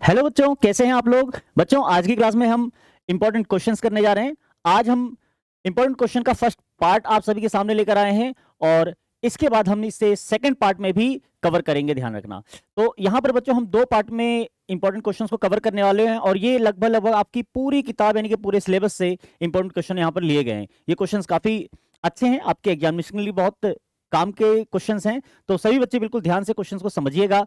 Hello बच्चों, कैसे हैं आप लोग। बच्चों, आज की क्लास में हम इंपॉर्टेंट क्वेश्चंस करने जा रहे हैं। आज हम इंपॉर्टेंट क्वेश्चन का फर्स्ट पार्ट आप सभी के सामने लेकर आए हैं और इसके बाद हम इसे सेकंड पार्ट में भी कवर करेंगे, ध्यान रखना। तो यहाँ पर बच्चों हम दो पार्ट में इंपॉर्टेंट क्वेश्चंस को कवर करने वाले हैं और ये लगभग लगभग आपकी पूरी किताब यानी कि पूरे सिलेबस से इंपॉर्टेंट क्वेश्चन यहाँ पर लिए गए हैं। ये क्वेश्चंस काफी अच्छे हैं, आपके एग्जामिनेशन के लिए बहुत काम के क्वेश्चंस हैं। तो सभी बच्चे बिल्कुल ध्यान से क्वेश्चंस को समझिएगा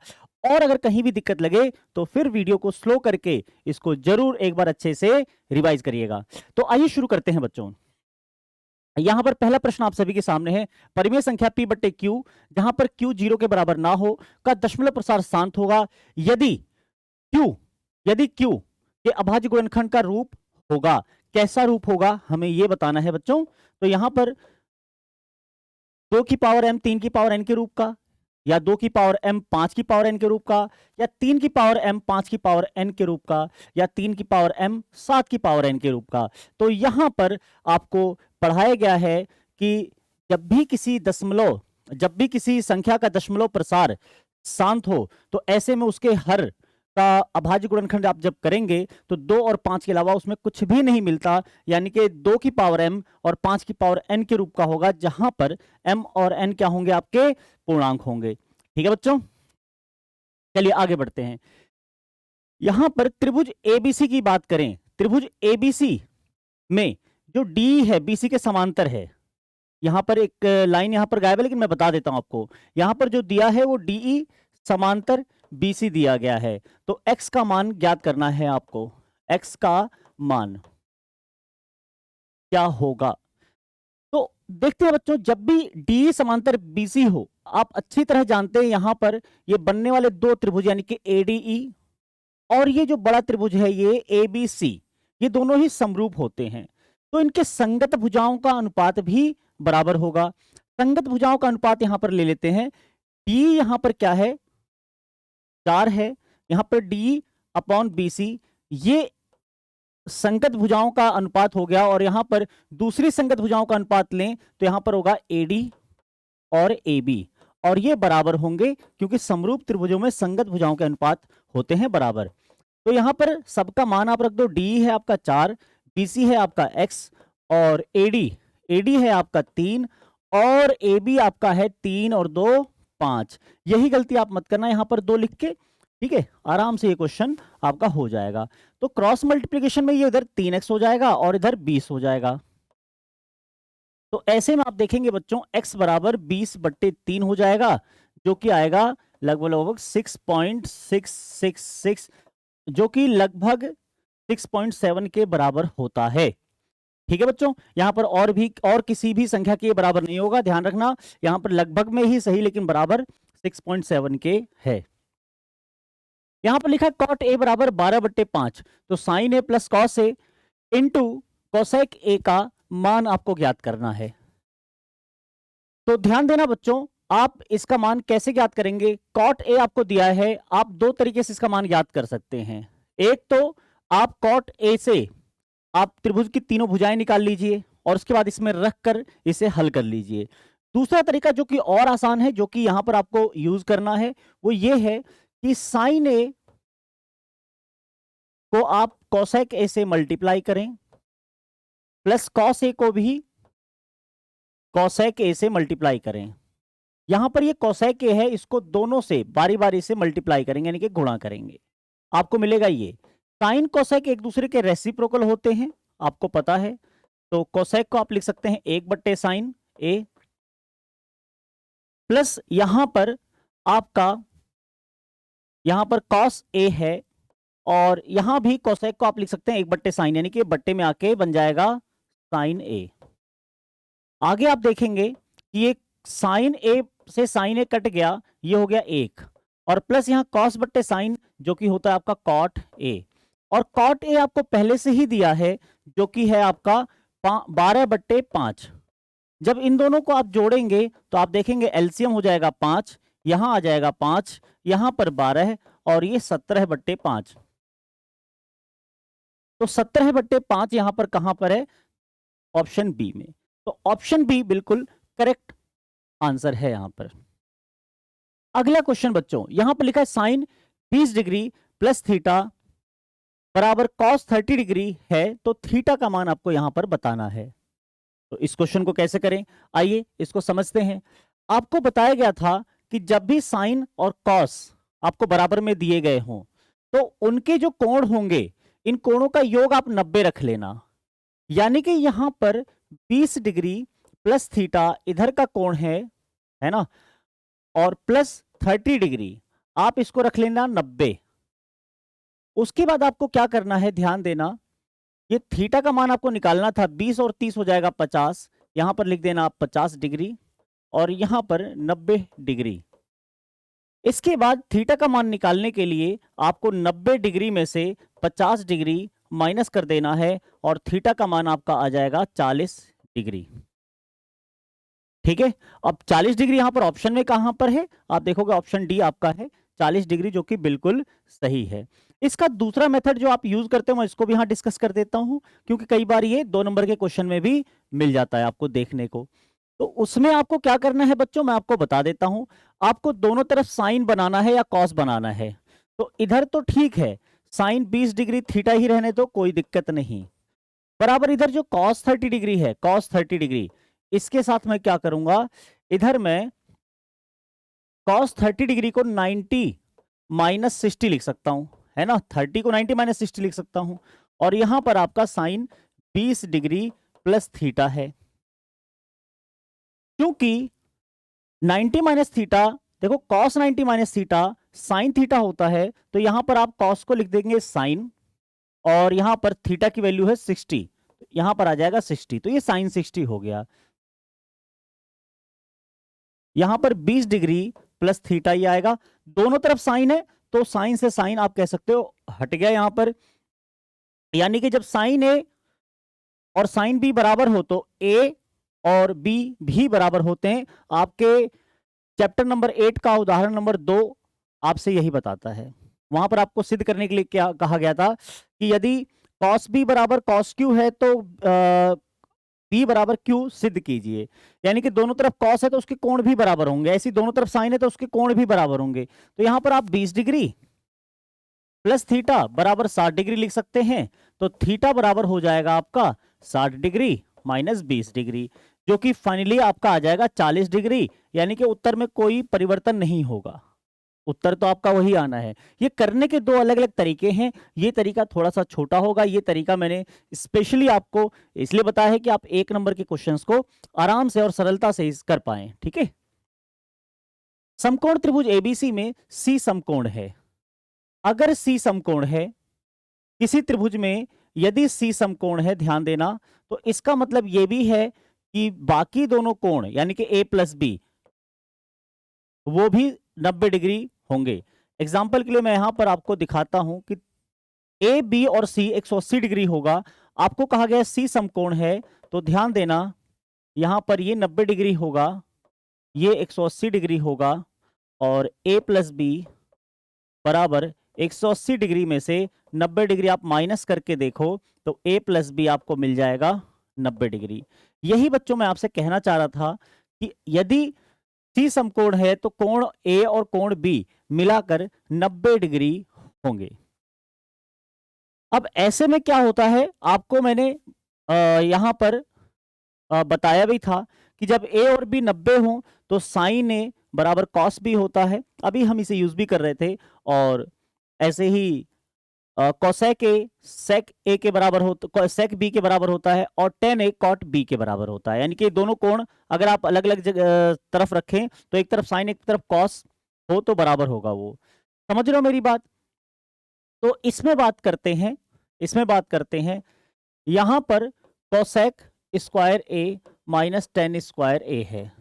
और अगर कहीं भी दिक्कत लगे तो फिर वीडियो को स्लो करके इसको जरूर एक बार अच्छे से रिवाइज करिएगा। तो आइए शुरू करते हैं बच्चों। यहां पर पहला प्रश्न आप सभी के सामने है, परिमेय संख्या p बट्टे q जहां पर q 0 के बराबर ना हो का दशमलव प्रसार शांत होगा यदि q के अभाज्य गुणनखंड का रूप होगा। कैसा रूप होगा हमें यह बताना है बच्चों। तो यहां पर 2 की पावर m 3 की पावर n के रूप का, या 2 की पावर m 5 की पावर n के रूप का, या 3 की पावर m 5 की पावर n के रूप का, या 3 की पावर m 7 की पावर n के रूप का। तो यहां पर आपको पढ़ाया गया है कि जब भी किसी संख्या का दशमलव प्रसार शांत हो तो ऐसे में उसके हर का अभाज्य गुणनखंड आप जब करेंगे तो 2 और 5 के अलावा उसमें कुछ भी नहीं मिलता, यानी कि 2 की पावर m और 5 की पावर n के रूप का होगा, जहां पर m और n क्या होंगे, आपके पूर्णांक होंगे। ठीक है बच्चों, चलिए आगे बढ़ते हैं। यहां पर त्रिभुज एबीसी की बात करें, त्रिभुज एबीसी में जो डी है बीसी के समांतर है। यहां पर एक लाइन यहां पर गायब है लेकिन मैं बता देता हूं आपको। यहां पर जो दिया है वो डीई समांतर बीसी दिया गया है। तो x का मान ज्ञात करना है आपको। x का मान क्या होगा, तो देखते हैं बच्चों। जब भी डी समांतर बीसी हो, आप अच्छी तरह जानते हैं यहां पर ये बनने वाले दो त्रिभुज यानी कि एडीई और ये जो बड़ा त्रिभुज है ये एबीसी, ये दोनों ही समरूप होते हैं। तो इनके संगत भुजाओं का अनुपात भी बराबर होगा। संगत भुजाओं का अनुपात यहां पर ले लेते हैं। डी यहां पर क्या है, 4 है। यहां पर डी अपॉन बीसी ये संगत भुजाओं का अनुपात हो गया और यहां पर दूसरी संगत भुजाओं का अनुपात लें तो यहां पर होगा एडी और AB और ये बराबर होंगे क्योंकि समरूप त्रिभुजों में संगत भुजाओं के अनुपात होते हैं बराबर। तो यहां पर सबका मान आप रख दो। डी है आपका 4, BC है आपका x और AD है आपका 3 और AB आपका है 3 और 2 5। यही गलती आप मत करना यहां पर 2 लिख के, ठीक है। आराम से ये क्वेश्चन आपका हो जाएगा। तो क्रॉस मल्टीप्लिकेशन में ये इधर 3x हो जाएगा और इधर 20 हो जाएगा। तो ऐसे में आप देखेंगे बच्चों x बराबर 20/3 हो जाएगा, जो कि आएगा लगभग लगभग 6.666, जो कि लगभग 6.7 के बराबर होता है। ठीक है बच्चों, यहां पर और किसी भी संख्या के बराबर नहीं होगा, ध्यान रखना। यहां पर लगभग में ही सही लेकिन बराबर 6.7 के है। यहां पर लिखा है cot a बराबर 12/5, तो sine a plus cos a into cosec a का मान आपको ज्ञात करना है। तो ध्यान देना बच्चों, आप इसका मान कैसे ज्ञात करेंगे। कॉट ए आपको दिया है, आप दो तरीके से इसका मान ज्ञात कर सकते हैं। एक तो आप कॉट ए से आप त्रिभुज की तीनों भुजाएं निकाल लीजिए और उसके बाद इसमें रखकर इसे हल कर लीजिए। दूसरा तरीका जो कि और आसान है, जो कि यहां पर आपको यूज करना है, वो ये है कि साइन ए को आप कोसेक ए से मल्टीप्लाई करें प्लस कॉस ए को भी कोसेक ए से मल्टीप्लाई करें। यहां पर ये कोसेक ए है, इसको दोनों से बारी बारी से मल्टीप्लाई करेंगे यानी कि गुणा करेंगे, आपको मिलेगा ये। साइन कोसेक एक दूसरे के रेसिप्रोकल होते हैं, आपको पता है। तो कोसेक को आप लिख सकते हैं 1/sin ए प्लस यहां पर कॉस ए है और यहां भी कोसेक को आप लिख सकते हैं 1/sin यानी कि बट्टे में आके बन जाएगा साइन ए। आगे आप देखेंगे कि ये साइन ए से साइन ए कट गया, ये हो गया 1 और प्लस यहां कॉस बट्टे साइन जो कि होता है आपका कॉट ए, और कॉट ए आपको पहले से ही दिया है जो कि है आपका 12/5। जब इन दोनों को आप जोड़ेंगे तो आप देखेंगे एलसीएम हो जाएगा 5, यहां आ जाएगा 5, यहां पर 12 और ये 17/5। तो 17/5 यहां पर कहां पर है, ऑप्शन बी में। तो ऑप्शन बी बिल्कुल करेक्ट आंसर है यहां पर। अगला क्वेश्चन बच्चों, यहां पर लिखा है साइन 20 डिग्री प्लस थीटा बराबर cos 30 डिग्री है, तो थीटा का मान आपको यहां पर बताना है। तो इस क्वेश्चन को कैसे करें, आइए इसको समझते हैं। आपको बताया गया था कि जब भी साइन और कॉस आपको बराबर में दिए गए हों, तो उनके जो कोण होंगे, इन कोणों का योग आप 90 रख लेना। यानी कि यहां पर 20 डिग्री प्लस थीटा इधर का कोण है ना, और प्लस 30 डिग्री आप इसको रख लेना 90। उसके बाद आपको क्या करना है, ध्यान देना, ये थीटा का मान आपको निकालना था, 20 और 30 हो जाएगा 50। यहां पर लिख देना आप 50 डिग्री और यहां पर 90 डिग्री। इसके बाद थीटा का मान निकालने के लिए आपको 90 डिग्री में से 50 डिग्री माइनस कर देना है और थीटा का मान आपका आ जाएगा 40 डिग्री। ठीक है, अब 40 डिग्री यहां पर ऑप्शन में कहां पर है, आप देखोगे ऑप्शन डी आपका है 40 डिग्री, जो कि बिल्कुल सही है। इसका दूसरा मेथड जो आप यूज करते हो मैं इसको भी यहां डिस्कस कर देता हूं, क्योंकि कई बार ये 2 नंबर के क्वेश्चन में भी मिल जाता है आपको देखने को। तो उसमें आपको क्या करना है बच्चों, मैं आपको बता देता हूं। आपको दोनों तरफ साइन बनाना है या कॉस बनाना है। तो इधर तो ठीक है, साइन 20 डिग्री थीटा ही रहने दो, कोई दिक्कत नहीं। बराबर इधर जो कॉस 30 डिग्री है, कॉस 30 डिग्री, इसके साथ मैं क्या करूंगा, इधर मैं कॉस 30 डिग्री को 90 माइनस 60 लिख सकता हूं, है ना, 30 को 90 माइनस 60 लिख सकता हूं। और यहां पर आपका साइन 20 डिग्री प्लस थीटा है। क्योंकि 90 माइनस थीटा, देखो cos 90 minus theta sine theta होता है, तो यहां पर आप कॉस को लिख देंगे साइन, और यहां पर थीटा की वैल्यू है 60, यहां पर आ जाएगा 60, तो ये साइन 60 हो गया। यहां पर 20 डिग्री प्लस थीटा ही आएगा, दोनों तरफ साइन है, तो साइन से साइन आप कह सकते हो हट गया यहां पर। यानी कि जब साइन ए और साइन बी बराबर हो, तो ए और बी भी बराबर होते हैं। आपके चैप्टर नंबर 8 का उदाहरण नंबर 2 आपसे यही बताता है। वहां पर आपको सिद्ध करने के लिए क्या कहा गया था कि यदि cos b बराबर cos q है, तो b बराबर q सिद्ध कीजिए। यानी कि दोनों तरफ cos है तो उसके कोण भी बराबर होंगे, ऐसी दोनों तरफ sin है तो उसके कोण भी बराबर होंगे। तो यहां पर आप 20 डिग्री प्लस थीटा बराबर 60 डिग्री लिख सकते हैं। तो थीटा बराबर हो जाएगा आपका 60 डिग्री माइनस 20 डिग्री, जो कि फाइनली आपका आ जाएगा 40 डिग्री। यानी कि उत्तर में कोई परिवर्तन नहीं होगा, उत्तर तो आपका वही आना है। ये करने के 2 अलग अलग तरीके हैं, ये तरीका थोड़ा सा छोटा होगा, ये तरीका मैंने स्पेशली आपको इसलिए बताया है कि आप 1 नंबर के क्वेश्चंस को आराम से और सरलता से कर पाए। ठीक है, समकोण त्रिभुज एबीसी में सी समकोण है। अगर सी समकोण है किसी त्रिभुज में, यदि सी समकोण है, ध्यान देना, तो इसका मतलब यह भी है कि बाकी दोनों कोण यानी कि ए प्लस बी वो भी 90 डिग्री होंगे। एग्जाम्पल के लिए मैं यहां पर आपको दिखाता हूं कि ए बी और सी 180 डिग्री होगा। आपको कहा गया सी समकोण है, तो ध्यान देना यहां पर ये 90 डिग्री होगा, ये 180 डिग्री होगा, और ए प्लस बी बराबर 180 डिग्री में से 90 डिग्री आप माइनस करके देखो, तो ए प्लस बी आपको मिल जाएगा 90 डिग्री। यही बच्चों मैं आपसे कहना चाह रहा था कि यदि सी समकोण है तो कोण ए और कोण बी मिलाकर 90 डिग्री होंगे। अब ऐसे में क्या होता है, आपको मैंने यहां पर बताया भी था कि जब ए और बी 90 हो तो साइन ए बराबर कॉस बी होता है। अभी हम इसे यूज भी कर रहे थे। और ऐसे ही कोसेक ए सेक ए के बराबर होता, सेक बी के बराबर होता है, और टेन ए कॉट बी के बराबर होता है। यानी कि दोनों कोण अगर आप अलग अलग तरफ रखें, तो एक तरफ साइन एक तरफ कॉस हो तो बराबर होगा वो। समझ रहे हो मेरी बात? तो इसमें बात करते हैं, यहां पर कोसेक स्क्वायर ए माइनस टेन स्क्वायर ए है।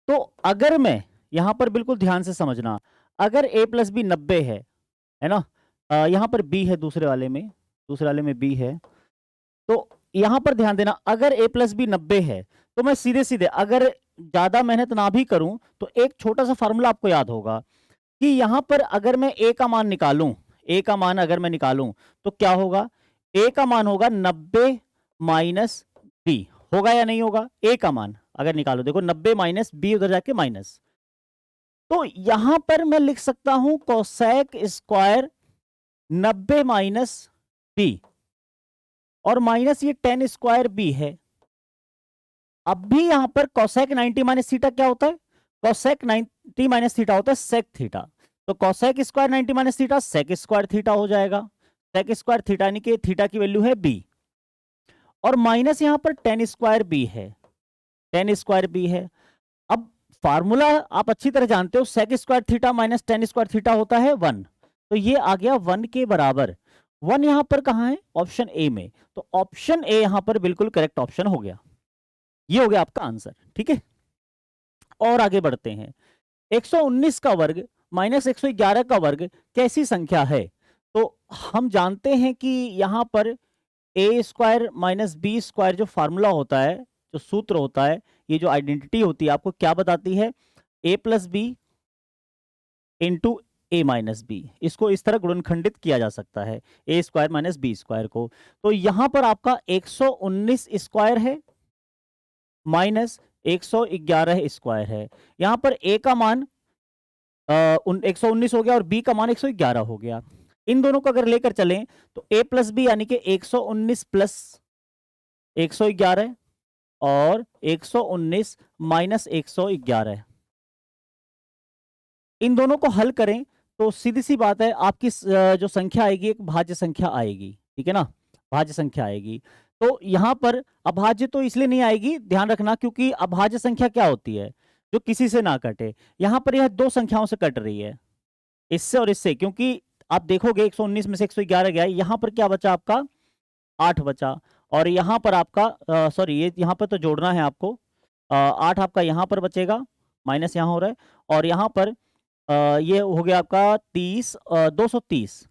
तो अगर मैं यहां पर बिल्कुल ध्यान से समझना, अगर a प्लस बी 90 है ना, यहां पर b है, दूसरे वाले में b है, तो यहां पर ध्यान देना, अगर a प्लस बी 90 है तो मैं सीधे सीधे अगर ज्यादा मेहनत ना भी करूं तो एक छोटा सा फॉर्मूला आपको याद होगा कि यहां पर अगर मैं a का मान निकालूं, अगर मैं निकालूं तो क्या होगा, a का मान होगा 90 माइनस b, होगा या नहीं होगा? a का मान अगर निकालो, देखो 90 माइनस बी उधर जाके माइनस, तो यहां पर मैं लिख सकता हूं कोसेक स्क्वायर 90 माइनस बी, और माइनस ये 10 स्क्वायर बी है। अब भी यहां पर कोसेक 90 माइनस थीटा क्या होता है? कोसेक 90 माइनस थीटा होता है सेक थीटा। तो cosec square 90 minus theta sec square theta हो जाएगा। सेक स्क्वायर थीटा यानी कि थीटा की वैल्यू है बी, और माइनस यहां पर 10 स्क्वायर बी है, 10 स्क्वायर बी है। अब फार्मूला आप अच्छी तरह जानते हो, sec square theta minus 10 square theta होता है 1, तो ये आ गया 1 के बराबर। 1 यहां पर कहां है? ऑप्शन ए में, तो ऑप्शन ए यहां पर बिल्कुल करेक्ट ऑप्शन हो गया। ये हो गया आपका आंसर, ठीक है। और आगे बढ़ते हैं। 119 का वर्ग माइनस 111 का वर्ग कैसी संख्या है? तो हम जानते हैं कि यहां पर ए स्क्वायर माइनस बी स्क्वायर जो फार्मूला होता है, जो सूत्र होता है, ये जो आइडेंटिटी होती है आपको क्या बताती है? ए प्लस बी इंटू ए माइनस बी, इसको इस तरह गुणनखंडित किया जा सकता है, ए स्क्वायर माइनस बी स्क्वायर को। तो यहां पर आपका 119 स्क्वायर है माइनस 111 स्क्वायर है। यहां पर ए का मान 119 हो गया और बी का मान 111 हो गया। इन दोनों को अगर लेकर चलें तो a प्लस बी यानी कि 119 प्लस 111 और 119 माइनस 111, इन दोनों को हल करें तो सीधी सी बात है आपकी जो संख्या आएगी एक भाज्य संख्या आएगी, ठीक है ना, भाज्य संख्या आएगी। तो यहां पर अभाज्य तो इसलिए नहीं आएगी, ध्यान रखना, क्योंकि अभाज्य संख्या क्या होती है? जो किसी से ना कटे। यहां पर यह दो संख्याओं से कट रही है, इससे और इससे, क्योंकि आप देखोगे 119 में से 111 गया, यहां पर क्या बचा आपका? 8 बचा। और यहां पर आपका सॉरी, ये यहां पर तो जोड़ना है आपको, 8 आपका यहां पर बचेगा, माइनस यहां हो रहा है, और यहां पर ये हो गया आपका 30, 230।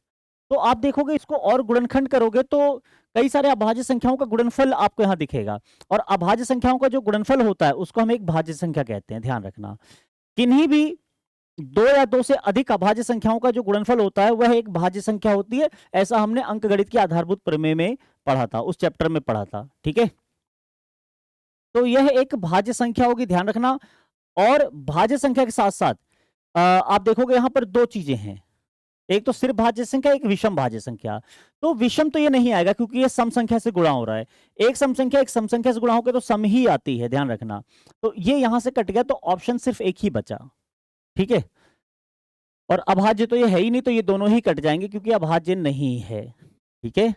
तो आप देखोगे इसको और गुणनखंड करोगे तो कई सारे अभाज्य संख्याओं का गुणनफल आपको यहां दिखेगा, और अभाज्य संख्याओं का जो गुणनफल होता है उसको हम एक भाज्य संख्या कहते हैं, ध्यान रखना। किन्हीं भी दो या दो से अधिक अभाज्य संख्याओं का जो गुणनफल होता है वह एक भाज्य संख्या होती है। ऐसा हमने अंकगणित की आधारभूत प्रमेय में पढ़ा था, उस चैप्टर में पढ़ा था, ठीक है। तो यह एक भाज्य संख्या होगी, ध्यान रखना। और भाज्य संख्या के साथ साथ आप देखोगे यहां पर दो चीजें हैं, एक तो सिर्फ भाज्य संख्या, एक विषम भाज्य संख्या। तो विषम तो ये नहीं आएगा क्योंकि ये सम संख्या से गुणा हो रहा है। एक सम संख्या से गुणा होकर तो सम ही आती है, ध्यान रखना। तो ये यहां से कट गया, तो ऑप्शन सिर्फ एक ही बचा, ठीक है। और अभाज्य तो ये है ही नहीं, तो ये दोनों ही कट जाएंगे क्योंकि अभाज्य नहीं है, ठीक है।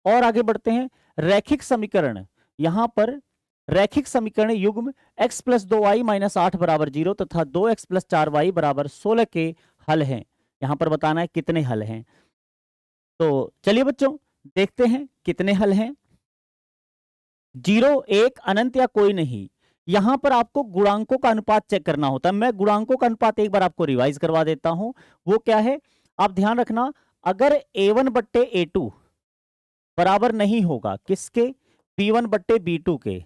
और आगे बढ़ते हैं। रैखिक समीकरण, यहां पर रैखिक समीकरण युग्म x प्लस 2y माइनस 8 बराबर 0 तथा 2x प्लस 4y बराबर 16 के हल हैं। यहां पर बताना है कितने हल हैं। तो चलिए बच्चों देखते हैं कितने हल हैं। 0, 1, अनंत या कोई नहीं। यहां पर आपको गुणांकों का अनुपात चेक करना होता है। मैं गुणांकों का अनुपात एक बार आपको रिवाइज करवा देता हूं, वो क्या है आप ध्यान रखना। अगर a1 बट्टे a2 बराबर नहीं होगा किसके? b1 बट्टे b2 के,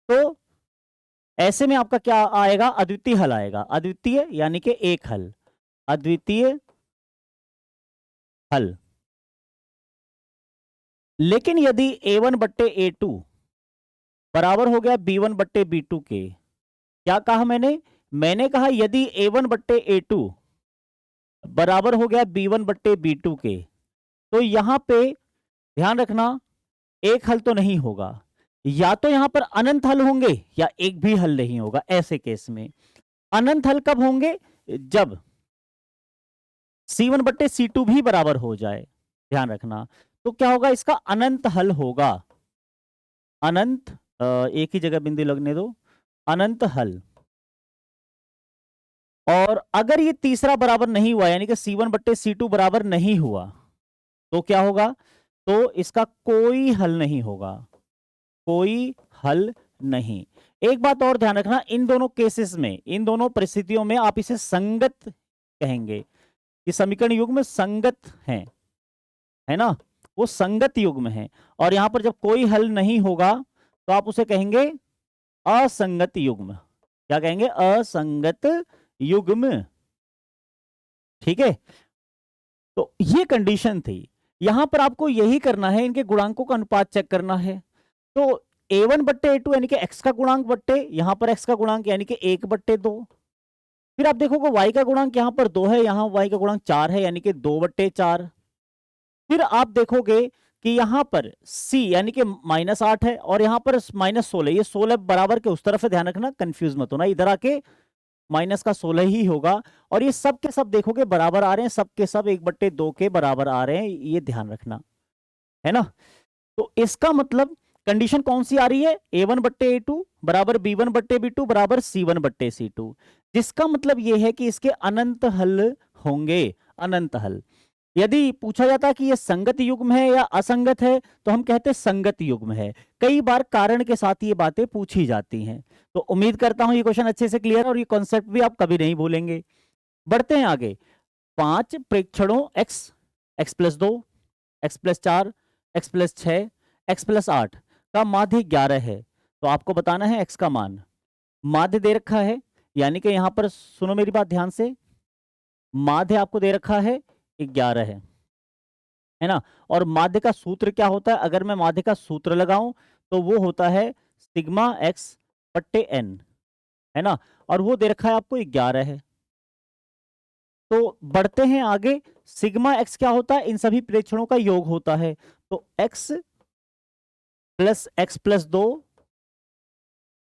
तो ऐसे में आपका क्या आएगा? अद्वितीय हल आएगा। अद्वितीय यानी कि एक हल, अद्वितीय हल। लेकिन यदि a1 बट्टे a2 बराबर हो गया b1 बट्टे b2 के, क्या कहा मैंने कहा यदि a1 बट्टे a2 बराबर हो गया b1 बट्टे b2 के, तो यहां पे ध्यान रखना एक हल तो नहीं होगा, या तो यहां पर अनंत हल होंगे या एक भी हल नहीं होगा। ऐसे केस में अनंत हल कब होंगे? जब c1 बट्टे c2 भी बराबर हो जाए, ध्यान रखना। तो क्या होगा? इसका अनंत हल होगा, अनंत, एक ही जगह बिंदु लगने दो, अनंत हल। और अगर ये तीसरा बराबर नहीं हुआ यानी कि c1 बट्टे c2 बराबर नहीं हुआ, तो क्या होगा? तो इसका कोई हल नहीं होगा, कोई हल नहीं। एक बात और ध्यान रखना, इन दोनों केसेस में, इन दोनों परिस्थितियों में आप इसे संगत कहेंगे। ये समीकरण युग्म संगत है ना, वो संगत युग्म है। और यहां पर जब कोई हल नहीं होगा तो आप उसे कहेंगे असंगत युग्म। क्या कहेंगे? असंगत युग्म, ठीक है। तो ये कंडीशन थी। यहां पर आपको यही करना है, इनके गुणांकों का अनुपात चेक करना है। तो a1 बट्टे a2 यानी कि x का गुणांक बट्टे यहां पर x का गुणांक यानी कि 1 बट्टे 2, फिर आप देखोगे y का गुणांक यहाँ पर 2 है, यहाँ y का गुणांक 4 है, यानी कि 2/4। फिर आप देखोगे कि यहाँ पर c यानी कि -8 है और यहाँ पर -16, ये 16 बराबर के उस तरफ है, ध्यान रखना, कंफ्यूज मत होना, इधर आके माइनस का 16 ही होगा। और ये सब के सब देखोगे बराबर आ रहे हैं, सब के सब 1/2 के बराबर आ रहे हैं, ये ध्यान रखना है ना। तो इसका मतलब कंडीशन कौन सी आ रही है, a1/a2 बराबर b1/b2 बराबर c1/c2, जिसका मतलब ये है कि इसके अनंत हल होंगे, अनंत हल। यदि पूछा जाता है कि ये संगत युग्म है या असंगत है, तो हम कहते हैं संगत युग्म है। कई बार कारण के साथ ये बातें पूछी जाती हैं। तो उम्मीद करता हूं ये क्वेश्चन अच्छे से क्लियर है और ये कॉन्सेप्ट भी आप कभी नहीं भूलेंगे। बढ़ते हैं आगे। 5 प्रेक्षणों x+2, x+4, x+6, x+8 का माध्य 11 है। तो आपको बताना है x का मान। माध्य दे रखा है, यानी कि यहां पर सुनो मेरी बात ध्यान से, माध्य आपको दे रखा है 11 है ना। और माध्य का सूत्र क्या होता है, अगर मैं माध्य का सूत्र लगाऊं तो वो होता है सिग्मा x/n, है ना, और वो दे रखा है आपको 11 है। तो बढ़ते हैं आगे। सिग्मा x क्या होता है, इन सभी प्रेक्षणों का योग होता है। तो x plus x+2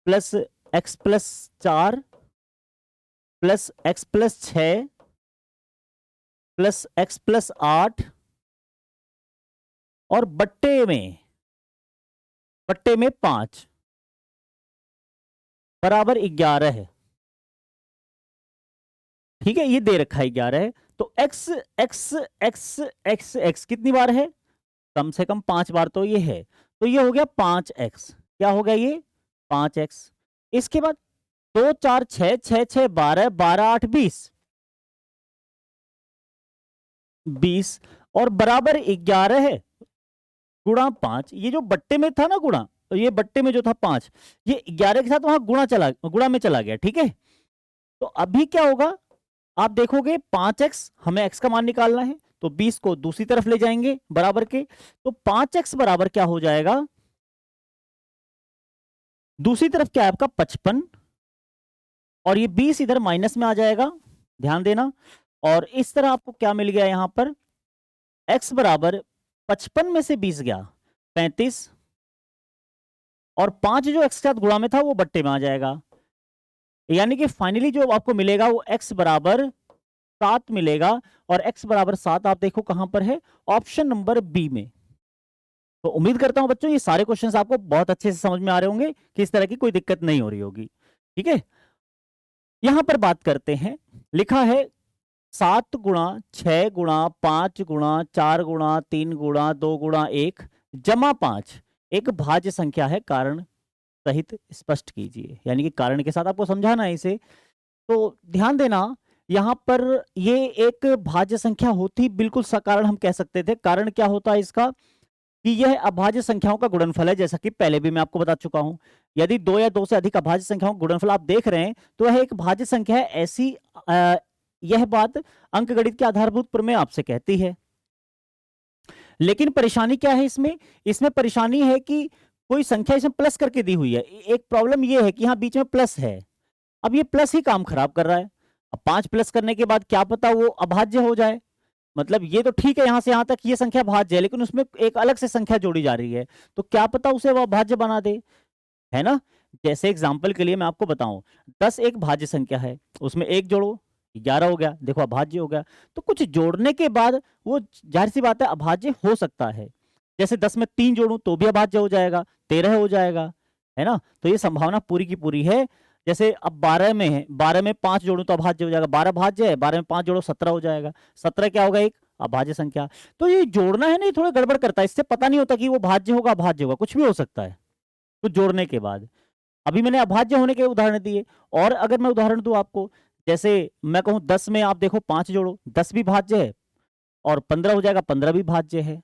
plus x+4 plus x+6 plus x+8 और बट्टे में 5 बराबर 11 है। ठीक है, ये दे रखा है 11 है। तो x x x x x कितनी बार है, कम से कम 5 बार तो ये है। तो ये हो गया 5x, क्या हो गया ये 5x। इसके बाद 2 4 6 6 6 12 12 8 20 और बराबर 11 है गुणा 5। ये जो बट्टे में था ना गुणा, तो ये बट्टे में जो था 5, ये 11 के साथ वहां गुणा में चला गया। ठीक है, तो अभी क्या होगा, आप देखोगे 5x, हमें x का मान निकालना है, तो 20 को दूसरी तरफ ले जाएंगे बराबर के, तो 5x बराबर क्या हो जाएगा, दूसरी तरफ क्या है आपका 55 और ये 20 इधर माइनस में आ जाएगा, ध्यान देना। और इस तरह आपको क्या मिल गया, यहां पर x बराबर 55 में से 20 गया 35 और 5 जो x के साथ गुणा में था वो बट्टे में आ जाएगा, यानी कि फाइनली जो आपको मिलेगा वो x बराबर 7 मिलेगा। और x बराबर 7 आप देखो कहां पर है, ऑप्शन नंबर बी में। तो उम्मीद करता हूं बच्चों ये सारे क्वेश्चंस आपको बहुत अच्छे से समझ में आ रहे होंगे कि इस तरह की कोई दिक्कत नहीं हो रही होगी। ठीक है, यहां पर बात करते हैं, लिखा है 7 गुणा 6 गुणा 5 गुणा 4 गुणा 3 गुणा 2 गुणा 1 जमा 5 एक भाज्य संख्या है, कारण सहित स्पष्ट कीजिए। यानी कि कारण के साथ आपको समझाना है इसे। तो ध्यान देना, यहां पर ये एक भाज्य संख्या होती बिल्कुल सकारण हम कह सकते थे। कारण क्या होता है इसका, कि यह अभाज्य संख्याओं का गुणनफल है, जैसा कि पहले भी मैं आपको बता चुका हूं। यदि 2 या 2 से अधिक अभाज्य संख्याओं का गुणनफल आप देख रहे हैं तो यह एक भाज्य संख्या है, ऐसी यह बात अंकगणित के आधारभूत प्रमेय आपसे कहती है। लेकिन परेशानी क्या है इसमें परेशानी है कि कोई संख्या इसमें प्लस करके दी हुई है। एक प्रॉब्लम यह है कि यहाँ बीच में प्लस है, अब ये प्लस ही काम खराब कर रहा है। अब 5 प्लस करने के बाद क्या पता वो अभाज्य हो जाए। मतलब ये तो ठीक है, यहां से यहां तक ये संख्या भाज्य है, लेकिन उसमें एक अलग से संख्या जोड़ी जा रही है, तो क्या पता उसे वो अभाज्य बना दे, है ना। जैसे एग्जाम्पल के लिए मैं आपको बताऊं, 10 एक भाज्य संख्या है, उसमें 1 जोड़ो 11 हो गया, देखो अभाज्य हो गया। तो कुछ जोड़ने के बाद वो जाहिर सी बात है अभाज्य हो सकता है। जैसे 10 में 3 जोड़ूं तो भी अभाज्य हो जाएगा, 13 हो जाएगा, है ना। तो ये संभावना पूरी की पूरी है। जैसे अब 12 में है, 12 में 5 जोड़ूं तो अभाज्य हो जाएगा, 12 भाज्य है, 12 में 5 जोड़ो 17 हो जाएगा, 17 क्या होगा, एक अभाज्य संख्या। तो ये जोड़ना है ना, ये थोड़ा गड़बड़ करता है, इससे पता नहीं होता कि वो भाज्य होगा अभाज्य होगा, कुछ भी हो सकता है तो जोड़ने के बाद। अभी मैंने अभाज्य होने के उदाहरण दिए, और अगर मैं उदाहरण दूं आपको, जैसे मैं कहूं 10 में आप देखो 5 जोड़ो, 10 भी भाज्य है और 15 हो जाएगा, 15 भी भाज्य है।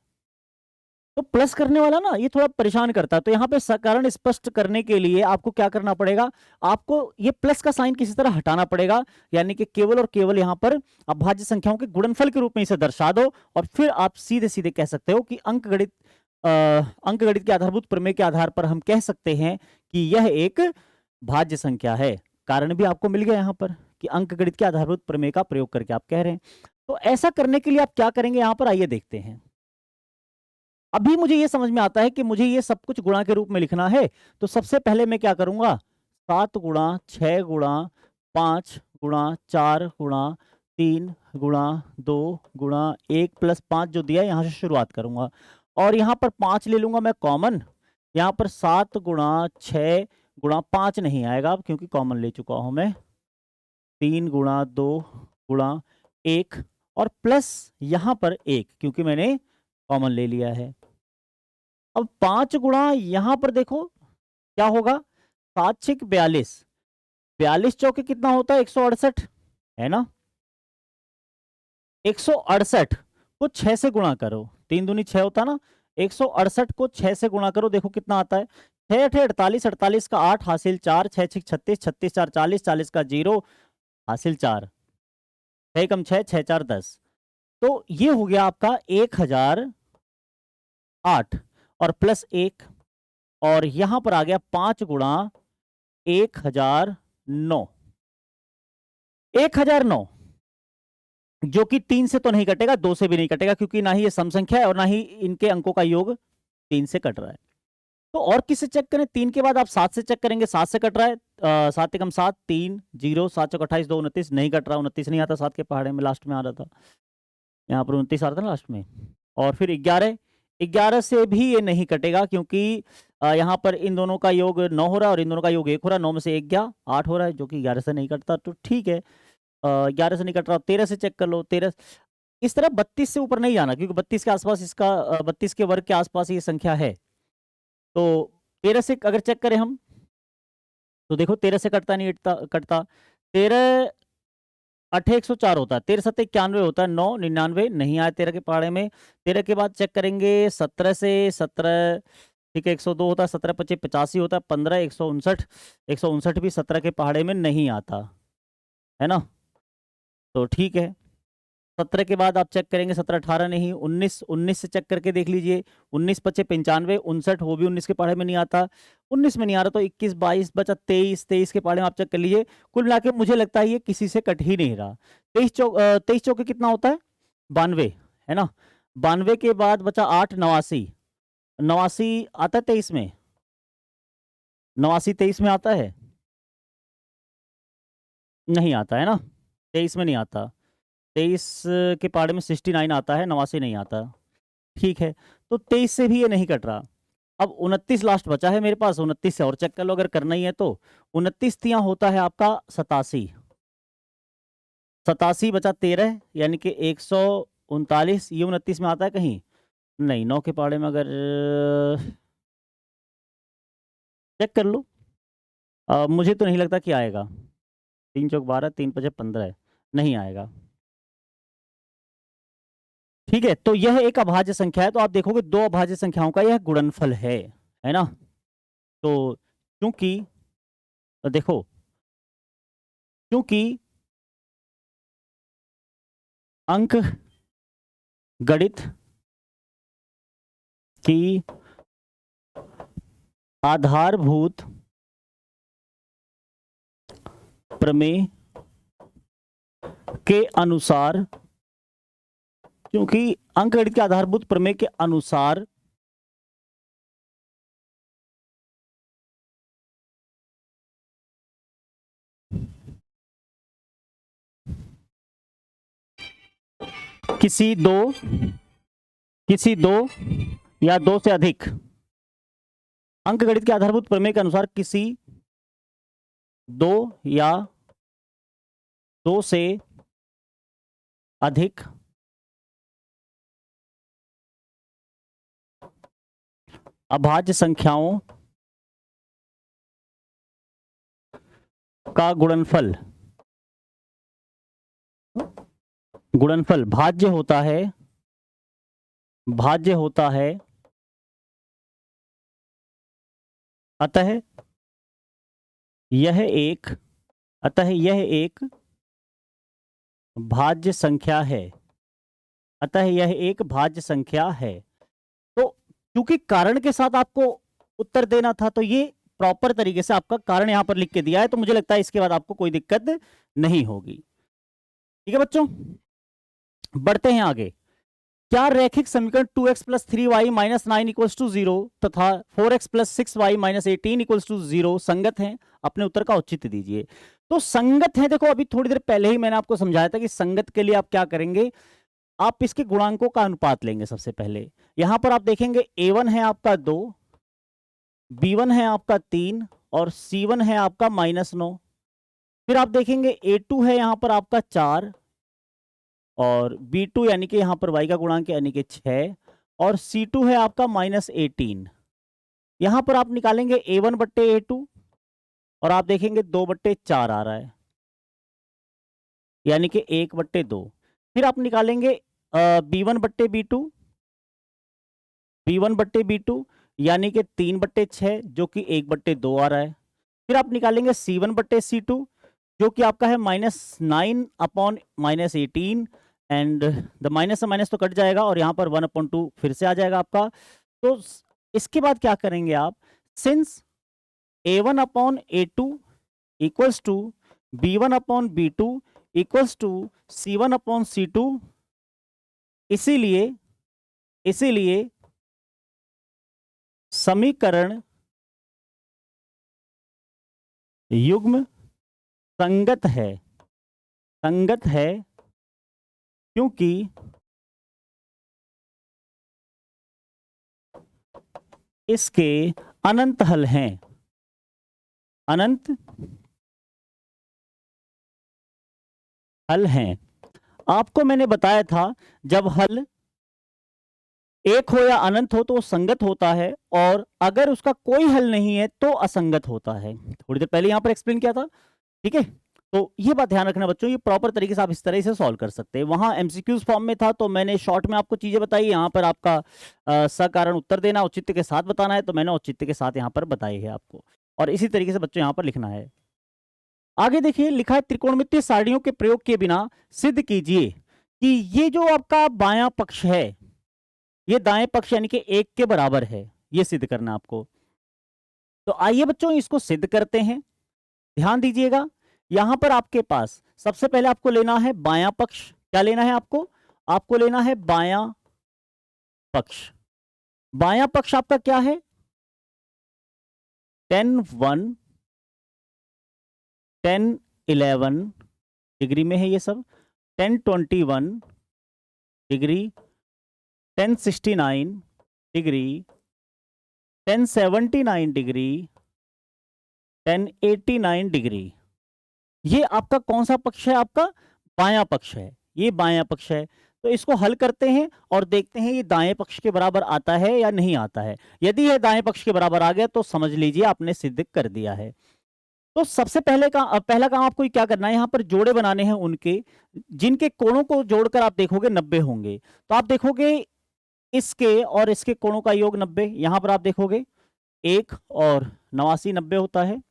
तो प्लस करने वाला ना ये थोड़ा परेशान करता है। तो यहाँ पे कारण स्पष्ट करने के लिए आपको क्या करना पड़ेगा, आपको ये प्लस का साइन किसी तरह हटाना पड़ेगा, यानी कि केवल और केवल यहाँ पर अभाज्य संख्याओं के गुणनफल के रूप में इसे दर्शा दो, और फिर आप सीधे सीधे कह सकते हो कि अंकगणित के आधारभूत प्रमेय के आधार पर हम कह सकते हैं कि यह एक भाज्य संख्या है। कारण भी आपको मिल गया यहाँ पर कि अंकगणित के आधारभूत प्रमेय का प्रयोग करके आप कह रहे हैं। तो ऐसा करने के लिए आप क्या करेंगे, यहां पर आइए देखते हैं। अभी मुझे ये समझ में आता है कि मुझे ये सब कुछ गुणा के रूप में लिखना है, तो सबसे पहले मैं क्या करूंगा, 7 गुणा 6 गुणा 5 गुणा 4 गुणा 3 गुणा 2 गुणा 1 प्लस 5 जो दिया है यहां से शुरुआत करूंगा, और यहां पर 5 ले लूंगा मैं कॉमन। यहां पर 7 गुणा 6 गुणा 5 नहीं आएगा अब, क्योंकि कॉमन ले चुका हूं मैं। 3 गुणा 2 गुणा 1 और प्लस यहां पर 1, क्योंकि मैंने कॉमन ले लिया है। अब 5 गुणा यहां पर देखो क्या होगा, 7 6 42, 42 चौके कितना होता है, 168 है ना। 168 को 6 से गुणा करो, 3 दूनी 6 होता ना, 168 को 6 से गुणा करो, देखो कितना आता है, 6 8 48, 48 का 8 हासिल 4, 6 6 36, 36 4 40, 40 का 0 हासिल 4, 6 कम 6 6 4 10। तो ये हो गया आपका 1008 और प्लस 1, और यहां पर आ गया 5 गुणा 1009, 1009 जो कि 3 से तो नहीं कटेगा, 2 से भी नहीं कटेगा, क्योंकि ना ही ये सम संख्या है और ना ही इनके अंकों का योग 3 से कट रहा है। तो और किससे चेक करें, 3 के बाद आप 7 से चेक करेंगे, 7 से कट रहा है, 7 एकम 7 3 0 7 चौक 28 2 29 नहीं कट रहा, 29 नहीं आता, 7 के पहाड़े में लास्ट में आ रहा था, यहाँ पर 29 आ रहा था ना लास्ट में। और फिर 11 से भी ये नहीं कटेगा, क्योंकि यहाँ पर इन दोनों का योग 9 हो रहा है और इन दोनों का योग 1 हो रहा है, 9 में से 1 गया 8 हो रहा है, जो कि 11 से नहीं कटता, तो ठीक है। 11 से नहीं कट रहा, 13 से चेक कर लो, 13 इस तरह 32 से ऊपर नहीं जाना, क्योंकि 32 के आसपास इसका 32 के वर्ग के आसपास ये संख्या है। तो 13 से अगर चेक करें हम, तो देखो 13 से कटता नहीं कटता, 13 8 104 होता है, 13 7 91 होता है, 9 99 नहीं आया 13 के पहाड़े में। 13 के बाद चेक करेंगे 17 से, 17 ठीक है 102 होता है, 17 25 85 होता है, 15 159 भी 17 के पहाड़े में नहीं आता है ना। तो ठीक है, 17 के बाद आप चेक करेंगे 17 18 नहीं, 19 से चेक करके देख लीजिए, 19 25 95 59 वो भी 19 के पहाड़े में नहीं आता, 19 में नहीं आ रहा, तो 21 22 बचा 23 के पहाड़े में आप चेक कर लीजिए। कुल मिला के मुझे लगता है ये किसी से कट ही नहीं रहा। 23 चौके कितना होता है, 92 है ना। 92 के बाद बचा 8 89, 89 आता है 23 में, 89 23 में आता है, नहीं आता है ना, 23 में नहीं आता, 23 के पहाड़े में 69 आता है, 89 नहीं आता। ठीक है, तो 23 से भी ये नहीं कट रहा। अब 29 लास्ट बचा है मेरे पास, 29 से और चेक कर लो अगर करना ही है तो। 29 तिया होता है आपका 87, 87 बचा 13 यानी कि 139, ये 29 में आता है कहीं नहीं, 9 के पहाड़े में अगर चेक कर लो, मुझे तो नहीं लगता कि आएगा। 3 चौक 12 3 5 15 नहीं आएगा। ठीक है, तो यह एक अभाज्य संख्या है, तो आप देखोगे दो अभाज्य संख्याओं का यह गुणनफल है ना। तो क्योंकि देखो, क्योंकि अंक गणित की आधारभूत प्रमेय के अनुसार, क्योंकि अंकगणित के आधारभूत प्रमेय के अनुसार किसी दो या दो से अधिक, अंकगणित के आधारभूत प्रमेय के अनुसार किसी दो या दो से अधिक अभाज्य संख्याओं का गुणनफल भाज्य होता है, अतः यह एक भाज्य संख्या है। तो क्योंकि कारण के साथ आपको उत्तर देना था, तो ये प्रॉपर तरीके से आपका कारण यहां पर लिख के दिया है, तो मुझे लगता है इसके बाद आपको कोई दिक्कत नहीं होगी। ठीक है बच्चों, बढ़ते हैं आगे। क्या रैखिक समीकरण 2x plus 3y minus 9 equals to 0 तथा 4x plus 6y minus 18 equals to 0 संगत हैं? अपने उत्तर का औचित्य दीजिए। तो संगत है, देखो अभी थोड़ी देर पहले ही मैंने आपको समझाया था कि संगत के लिए आप क्या करेंगे, आप इसके गुणांकों का अनुपात लेंगे। सबसे पहले यहां पर आप देखेंगे a1 है आपका 2, b1 है आपका 3 और c1 है आपका -9। फिर आप देखेंगे a2 है यहां पर आपका 4 और b2 यानी कि यहां पर y का गुणांक यानी कि 6 और c2 है आपका -18। यहां पर आप निकालेंगे a1 बट्टे a2 और आप देखेंगे 2/4 आ रहा है, यानी कि 1/2। फिर आप निकालेंगे b1 बट्टे b2, b1 बट्टे b2 यानी कि 3/6 जो कि 1/2 आ रहा है। फिर आप निकालेंगे c1 बट्टे c2 जो कि आपका है -9 अपॉन -18 एंड द माइनस से माइनस तो कट जाएगा और यहाँ पर 1/2 फिर से आ जाएगा आपका। तो इसके बाद क्या करेंगे आप, since a1 upon a2 equals to b1 upon b2 equals to c1 upon c2, इसीलिए समीकरण युग्म संगत है क्योंकि इसके अनंत हल हैं। अनंत हल हैं। आपको मैंने बताया था जब हल एक हो या अनंत हो तो वो संगत होता है, और अगर उसका कोई हल नहीं है तो असंगत होता है। थोड़ी देर पहले यहां पर एक्सप्लेन किया था। ठीक है, तो ये बात ध्यान रखना बच्चों, ये प्रॉपर तरीके से आप इस तरह से सॉल्व कर सकते हैं। वहां एमसीक्यूज फॉर्म में था तो मैंने शॉर्ट में आपको चीजें बताई, यहाँ पर आपका सकारण उत्तर देना, औचित्य के साथ बताना है, तो मैंने औचित्य के साथ यहाँ पर बताई है आपको, और इसी तरीके से बच्चों यहाँ पर लिखना है। आगे देखिए, लिखा है त्रिकोणमितीय सारणियों के प्रयोग के बिना सिद्ध कीजिए कि ये जो आपका बायां पक्ष है ये दाएं पक्ष यानी कि 1 के बराबर है। ये सिद्ध करना आपको। तो आइए बच्चों इसको सिद्ध करते हैं। ध्यान दीजिएगा, यहां पर आपके पास सबसे पहले आपको लेना है बायां पक्ष। क्या लेना है आपको लेना है बायां पक्ष। बायां पक्ष आपका क्या है, tan 1 tan 11 डिग्री में है ये सब, tan 21 degree, tan 69 degree, tan 79 degree, tan 89 degree. ये आपका कौन सा पक्ष है, आपका बायां पक्ष है। ये बायां पक्ष है, तो इसको हल करते हैं और देखते हैं ये दाएं पक्ष के बराबर आता है या नहीं आता है। यदि यह दाएं पक्ष के बराबर आ गया तो समझ लीजिए आपने सिद्ध कर दिया है। तो सबसे पहले पहला काम आपको क्या करना है, यहां पर जोड़े बनाने हैं उनके जिनके कोणों को जोड़कर आप देखोगे 90 होंगे। तो आप देखोगे इसके और इसके कोणों का योग 90, यहां पर आप देखोगे 1 और 89 90 होता है।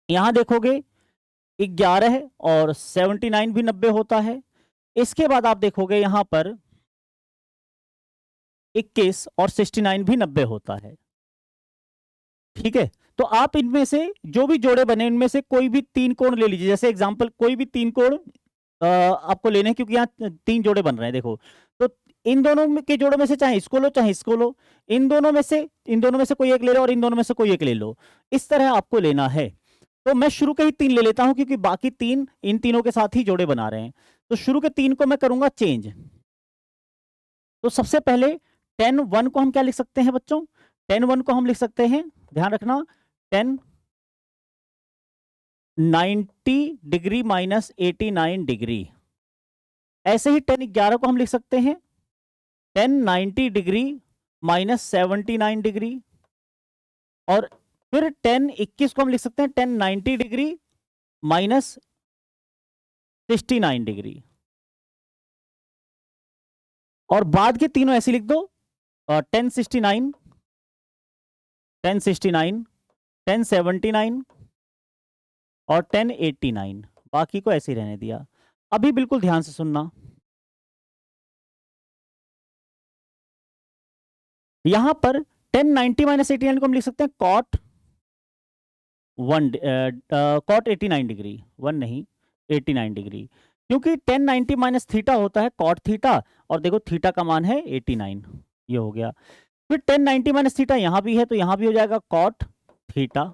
यहां देखोगे 11 और 79 भी 90 होता है। इसके बाद आप देखोगे यहां पर 21 और 69 भी 90 होता है। ठीक है, तो आप इनमें से जो भी जोड़े बने इनमें से कोई भी 3 कोण ले लीजिए। जैसे एग्जांपल कोई भी 3 कोण आपको लेने हैं, क्योंकि यहाँ 3 जोड़े बन रहे हैं। देखो, तो इन दोनों के जोड़ों में से चाहे इसको लो चाहे इसको लो, इन दोनों में से कोई एक ले लो और इन दोनों में से कोई एक ले लो। इस तरह आपको लेना है। तो मैं शुरू के ही 3 ले लेता हूं क्योंकि बाकी 3 इन तीनों के साथ ही जोड़े बना रहे हैं। तो शुरू के 3 को मैं करूंगा चेंज। तो सबसे पहले tan 1 को हम क्या लिख सकते हैं बच्चों, tan 1 को हम लिख सकते हैं, ध्यान रखना, tan 90 डिग्री माइनस 89 डिग्री। ऐसे ही tan 11 को हम लिख सकते हैं tan 90 डिग्री माइनस 79 डिग्री। और फिर tan 21 को हम लिख सकते हैं tan 90 डिग्री माइनस 69 डिग्री। और बाद के तीनों ऐसे लिख दो, tan 69, tan 69, tan 79 और tan 89। बाकी को ऐसे ही रहने दिया। अभी बिल्कुल ध्यान से सुनना, यहां पर 1090 माइनस 89 को हम लिख सकते हैं कॉट 89 डिग्री, 1 नहीं 89 डिग्री, क्योंकि 1090 माइनस थीटा होता है कॉट थीटा, और देखो थीटा का मान है 89, ये हो गया। फिर 1090 माइनस थीटा यहां भी है तो यहां भी हो जाएगा कॉट थीटा,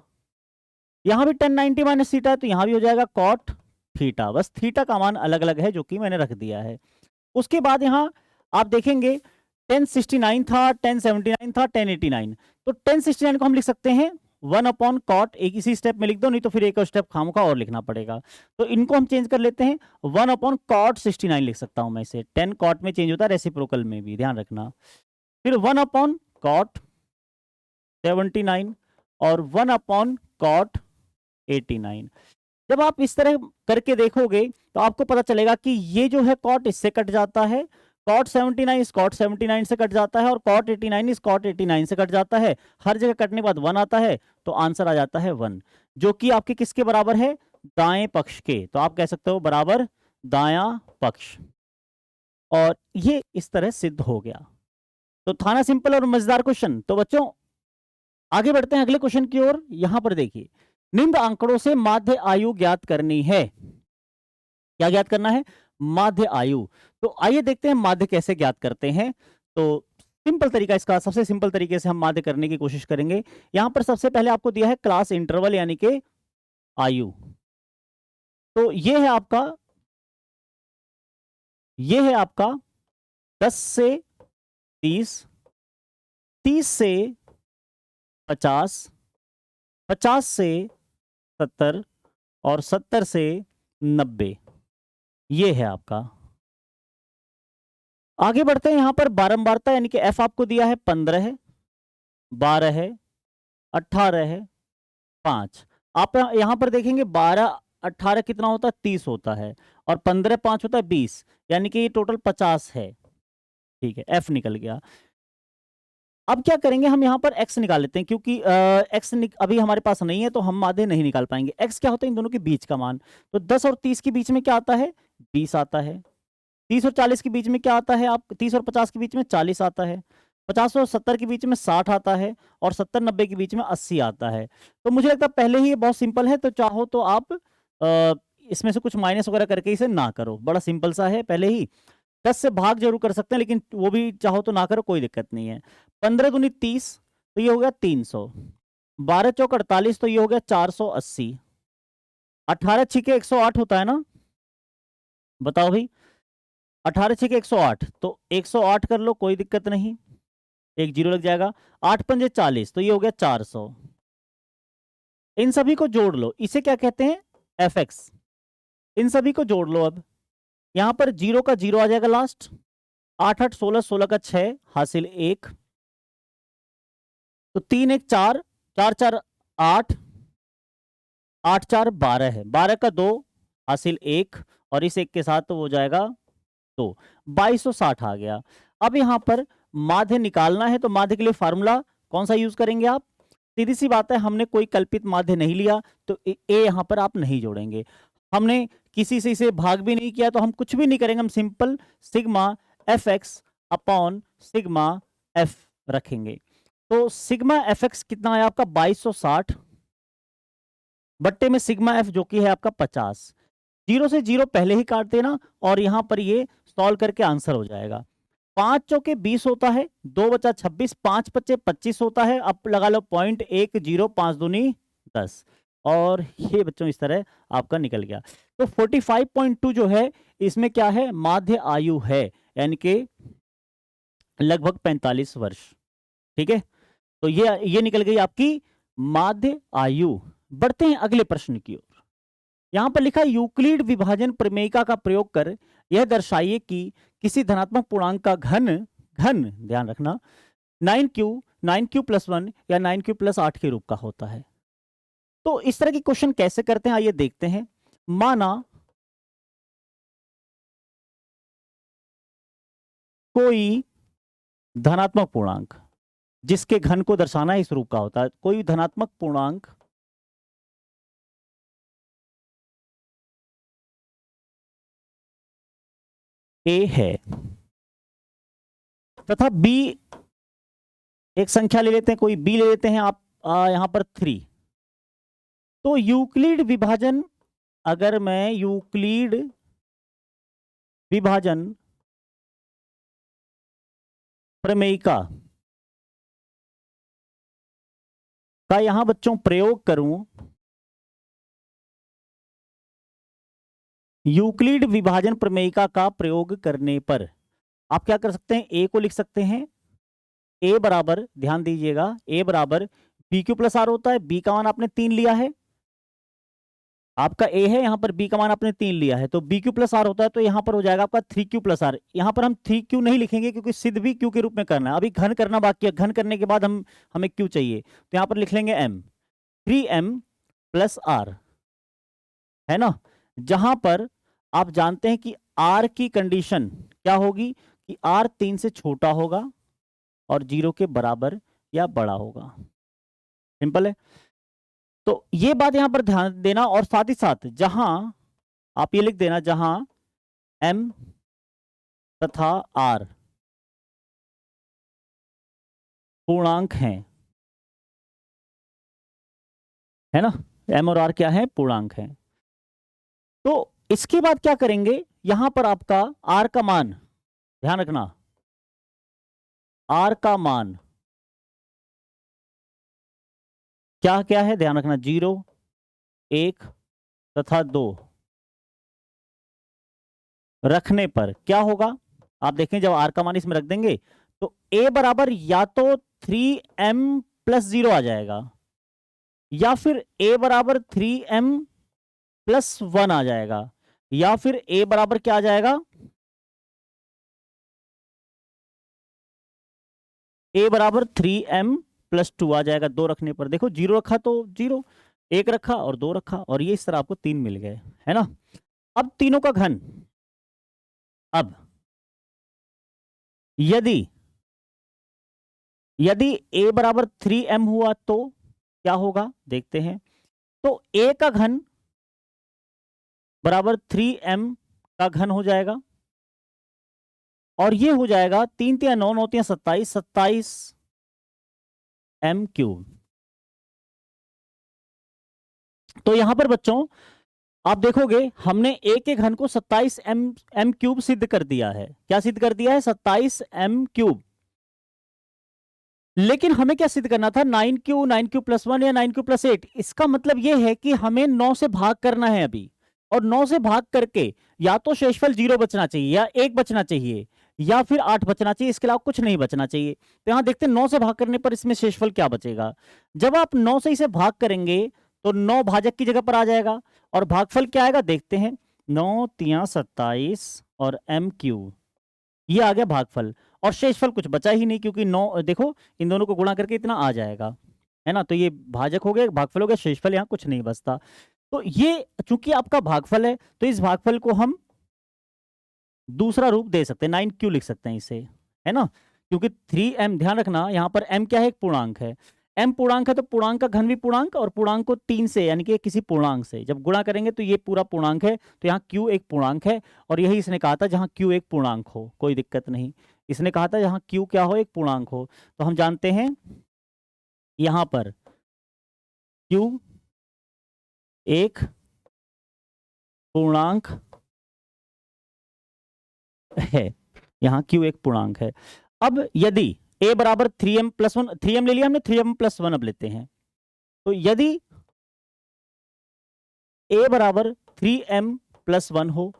यहां भी 1090 माइनस थीटा है तो यहां भी हो जाएगा कॉट थीटा, बस थीटा का मान अलग अलग है जो कि मैंने रख दिया है। उसके बाद यहां आप देखेंगे 1069 था, 1079 था, 1089, तो 1069 को हम लिख सकते हैं 1/कॉट, एक इसी स्टेप में लिख दो, नहीं तो फिर एक और स्टेप खामखा और लिखना पड़ेगा, तो इनको हम चेंज कर लेते हैं, 1/कॉट 69 लिख सकता हूं मैं इसे, 10 कॉट में चेंज होता है, रेसिप्रोकल में भी ध्यान रखना। फिर 1/कॉट 79 और 1/कॉट 89। जब आप इस तरह करके देखोगे तो आपको पता चलेगा कि ये जो है कॉट इससे कट जाता है, कॉट 79 इस कॉट 79 से कट जाता है, और कॉट 89 इस कॉट 89 से कट जाता है, हर जगह कटने के बाद 1 आता है, तो आंसर आ जाता है 1, जो कि आपके किसके बराबर है, दाएं पक्ष के, तो आप कह सकते हो बराबर दायां पक्ष, और ये इस तरह सिद्ध हो गया। तो था ना सिंपल और मजेदार क्वेश्चन। तो बच्चों आगे बढ़ते हैं अगले क्वेश्चन की ओर। यहां पर देखिए, निम्न आंकड़ों से माध्य आयु ज्ञात करनी है। क्या ज्ञात करना है, माध्य आयु। तो आइए देखते हैं माध्य कैसे ज्ञात करते हैं। तो सिंपल तरीका, इसका सबसे सिंपल तरीके से हम माध्य करने की कोशिश करेंगे। यहां पर सबसे पहले आपको दिया है क्लास इंटरवल यानी कि आयु, तो ये है आपका 10 से 30, 30 से 50, 50 से 70 और 70 से 90, ये है आपका। आगे बढ़ते हैं, यहां पर बारंबारता यानी कि एफ आपको दिया है 15 है, 12 है, 18 है, 5। आप यहां पर देखेंगे 12 18 कितना होता है, 30 होता है, और 15 5 होता है 20, यानी कि ये टोटल 50 है। ठीक है, एफ निकल गया। अब क्या करेंगे, हम यहाँ पर x निकाल लेते हैं, क्योंकि x अभी हमारे पास नहीं है तो हम माध्य नहीं निकाल पाएंगे। x क्या होता है, इन दोनों के बीच का मान, तो 10 और 30 के बीच में क्या आता है, 20 आता है। 30 और 40 के बीच में क्या आता है, आप 30 और 50 के बीच में 40 आता है। 50 और 70 के बीच में 60 आता है, और 70 90 के बीच में 80 आता है। तो मुझे लगता है पहले ही ये बहुत सिंपल है, तो चाहो तो आप इसमें से कुछ माइनस वगैरह करके इसे ना करो, बड़ा सिंपल सा है पहले ही। 10 से भाग जरूर कर सकते हैं, लेकिन वो भी चाहो तो ना करो, कोई दिक्कत नहीं है। 15 दूनी 30, तो ये हो गया 300। 12 चौक 48, तो ये हो गया 480। 18 छिके 108 होता है ना, बताओ भाई, 18 छिके 108, तो 108 कर लो, कोई दिक्कत नहीं, एक जीरो लग जाएगा। 8 पंजे 40, तो ये हो गया 400। इन सभी को जोड़ लो, इसे क्या कहते हैं, एफ एक्स। इन सभी को जोड़ लो। अब यहां पर जीरो का जीरो आ जाएगा लास्ट, 8 8 16, 16 का 6 हासिल 1, तो 3 1 4, 4 4 8, 8 4 12 है, 12 का 2 हासिल 1, और इस एक के साथ तो हो जाएगा 2, 2260 आ गया। अब यहां पर माध्य निकालना है, तो माध्य के लिए फार्मूला कौन सा यूज करेंगे आप, सीधी सी बात है, हमने कोई कल्पित माध्य नहीं लिया, तो ए यहां पर आप नहीं जोड़ेंगे। हमने किसी से इसे भाग भी नहीं किया, तो हम कुछ भी नहीं करेंगे, हम simple sigma F x upon sigma F रखेंगे। तो सिग्मा एफ एक्स कितना है आपका 2260, बट्टे में सिग्मा एफ जो कि है आपका 50। जीरो से जीरो पहले ही काट देना, और यहां पर ये सॉल्व करके आंसर हो जाएगा। 5 चौके 20 होता है, 2 बचा 26, 5 पच्चे 25 होता है, अब लगा लो 0.10, 5 दूनी 10, और ये बच्चों इस तरह आपका निकल गया। तो 45.2 जो है इसमें क्या है, माध्य आयु है, यानी कि लगभग 45 वर्ष। ठीक है, तो ये निकल गई आपकी माध्य आयु। बढ़ते हैं अगले प्रश्न की ओर। यहां पर लिखा है, यूक्लिड विभाजन प्रमेयिका का प्रयोग कर यह दर्शाइए कि किसी धनात्मक पूर्णांक का घन घन ध्यान रखना 9q प्लस 1 या 9q प्लस 8 के रूप का होता है। तो इस तरह के क्वेश्चन कैसे करते हैं, आइए देखते हैं। माना कोई धनात्मक पूर्णांक जिसके घन को दर्शाना इस रूप का होता है, कोई धनात्मक पूर्णांक a है तथा b एक संख्या ले लेते हैं, कोई बी ले लेते हैं आप, यहां पर 3। तो यूक्लिड विभाजन, अगर मैं यूक्लिड विभाजन प्रमेयिका का यहां बच्चों प्रयोग करूं, यूक्लिड विभाजन प्रमेयिका का प्रयोग करने पर आप क्या कर सकते हैं, ए को लिख सकते हैं, ए बराबर, ध्यान दीजिएगा, ए बराबर बी क्यू प्लस आर होता है। बी का मान आपने 3 लिया है, आपका ए है, यहां पर बी का मान आपने 3 लिया है, तो बी क्यू प्लस आर होता है, तो यहां पर हो जाएगा आपका 3Q प्लस आर। यहां पर हम 3Q नहीं लिखेंगे क्योंकि सिद्ध भी Q के रूप में करना है, अभी घन करना बाकी है, घन करने के बाद हमें Q चाहिए, तो यहां पर लिख लेंगे M, 3M प्लस आर, है ना। जहां पर आप जानते हैं कि R की कंडीशन क्या होगी कि R 3 से छोटा होगा और 0 के बराबर या बड़ा होगा, सिंपल है। तो ये बात यहां पर ध्यान देना, और साथ ही साथ जहां आप ये लिख देना, जहां M तथा R पूर्णांक हैं, है ना, M और R क्या है, पूर्णांक हैं। तो इसके बाद क्या करेंगे, यहां पर आपका R का मान, ध्यान रखना, R का मान क्या क्या है, ध्यान रखना, 0, 1 तथा 2 रखने पर क्या होगा, आप देखें जब R का मान इसमें रख देंगे तो A बराबर या तो 3M प्लस 0 आ जाएगा, या फिर A बराबर 3M प्लस 1 आ जाएगा, या फिर A बराबर क्या आ जाएगा, A बराबर 3M प्लस 2 आ जाएगा। 2 रखने पर देखो, 0 रखा तो 0, 1 रखा और 2 रखा, और ये इस तरह आपको 3 मिल गए, है ना। अब तीनों का घन, अब यदि A बराबर 3M हुआ तो क्या होगा, देखते हैं। तो A का घन बराबर 3M का घन हो जाएगा, और ये हो जाएगा 3 3 9 9 27, 27 M क्यूब। तो यहां पर बच्चों आप देखोगे हमने A के घन को 27 M क्यूब सिद्ध कर दिया है। क्या सिद्ध कर दिया है, 27 M क्यूब। लेकिन हमें क्या सिद्ध करना था, 9Q प्लस 1 या 9Q प्लस 8। इसका मतलब यह है कि हमें 9 से भाग करना है अभी, और 9 से भाग करके या तो शेषफल 0 बचना चाहिए, या 1 बचना चाहिए, या फिर 8 बचना चाहिए, इसके अलावा कुछ नहीं बचना चाहिए। तो यहां देखते हैं 9 से भाग करने पर इसमें शेषफल क्या बचेगा। जब आप 9 से इसे भाग करेंगे तो 9 भाजक की जगह पर आ जाएगा, और भागफल क्या आएगा, देखते हैं, 9 3 27 और M क्यूब, ये आ गया भागफल, और शेषफल कुछ बचा ही नहीं, क्योंकि 9 देखो इन दोनों को गुणा करके इतना आ जाएगा, है ना। तो ये भाजक हो गया, भागफल हो गया, शेषफल यहाँ कुछ नहीं बचता। तो ये चूंकि आपका भागफल है, तो इस भागफल को हम दूसरा रूप दे सकते हैं, 9Q लिख सकते हैं इसे, है ना। क्योंकि 3M, ध्यान रखना यहाँ पर M क्या है, एक पूर्णांक है। M पूर्णांक है तो पूर्णांक का घन भी पूर्णांक, और पूर्णांक को 3 से यानी कि किसी पूर्णांक से जब गुणा करेंगे तो ये पूरा पूर्णांक है, तो यहाँ Q एक पूर्णांक है। और यही इसने कहा था, जहाँ Q एक पूर्णांक हो कोई दिक्कत नहीं, इसने कहा था जहाँ Q क्या हो, एक पूर्णांक हो। तो हम जानते हैं यहाँ पर Q एक पूर्णांक है, यहाँ Q एक पूर्णांक है। अब यदि A बराबर 3M प्लस 1, 3M ले लिया हमने, 3M प्लस 1 अब लेते हैं। तो यदि A बराबर 3M प्लस 1 हो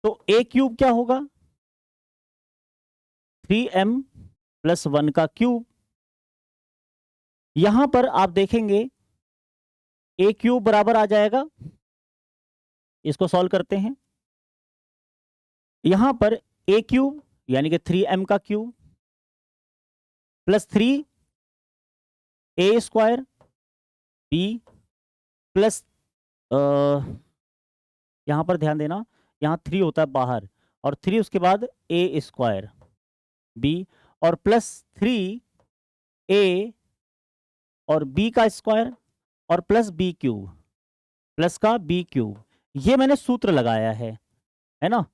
तो A क्यूब क्या होगा, 3M प्लस 1 का क्यूब। यहां पर आप देखेंगे A क्यूब बराबर आ जाएगा, इसको सॉल्व करते हैं, यहां पर A क्यूब यानी कि 3M का cube plus 3A square B plus, यहां पर ध्यान देना, यहां 3 होता है बाहर, और 3 उसके बाद A स्क्वायर B, और प्लस 3A और B का स्क्वायर, और प्लस B क्यूब, प्लस का B क्यूब। ये मैंने सूत्र लगाया है ना,